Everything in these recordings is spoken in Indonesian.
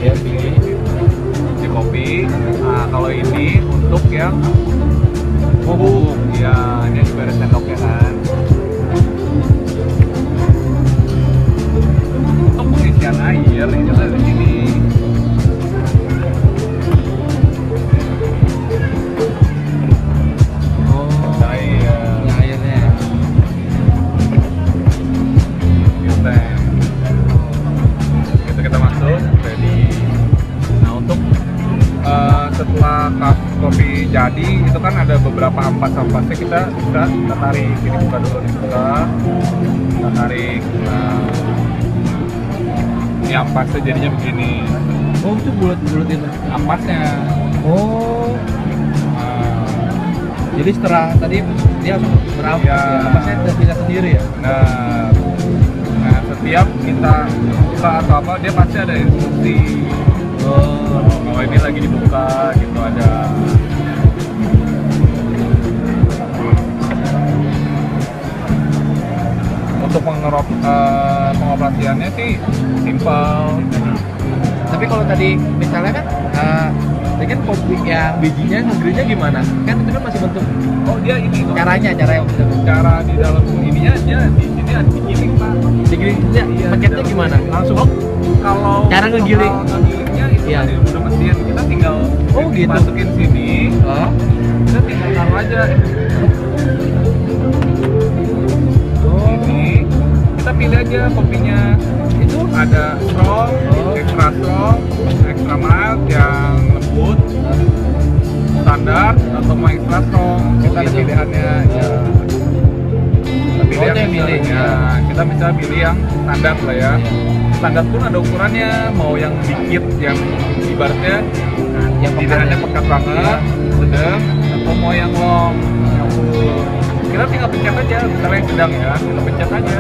ya pilih biji kopi. Nah, kalau ini untuk yang bubuk, ya ini juga ada sendoknya kan. Untuk pengisian air ini ada di sini. ini airnya. Gitu kita masuk, ready. Nah untuk setelah cup kopi jadi itu kan ada beberapa ampas-ampasnya, kita tarik, ini buka dulu, dibuka, kita tarik. Nah, ini ampasnya jadinya begini, Oh itu bulat-bulat itu. ampasnya. Oh. Jadi setelah tadi dia berapa? Ya. Apa saya bisa sendiri ya? Nah setiap kita buka atau apa dia pasti ada instruksi. Oh. Kalau ini lagi dibuka gitu ada. Untuk pengoperasiannya sih simpel. Tapi kalau tadi misalnya kan, tadi kan kopi yang bijinya ngegrillnya gimana? Kan itu kan masih bentuk Oh dia ini caranya cara di dalam ininya dia di sini ada digiling Pak. digrilingnya, Iya, paketnya di dalam. gimana? Langsung kalau Cara ngegiling. soal ngegilingnya itu Iya. udah mesin, kita tinggal Oh, gitu. masukin sini, Oh. kita tinggal taruh aja Oh. ini, kita pilih aja kopinya. Itu ada strong, extra mild yang lembut, standar atau mau extra strong. Kita ada gitu. pilihannya ya. Kita pilih Oh, itu yang milih, ya. Kita bisa pilih yang standar lah ya. Standar pun ada ukurannya, mau yang dikit, yang ibaratnya Yang pilihannya pekat banget, sedang, atau mau yang long, yang full. Kita tinggal pencet aja, misalnya yang sedang ya, kita pencet aja,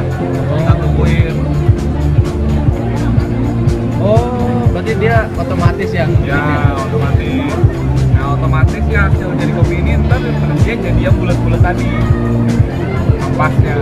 kita tungguin. Oh, berarti dia otomatis yang Ya otomatis. Nah otomatis ya hasil dari kopi ini ntar dia jadi yang bulat-bulat tadi, ampasnya.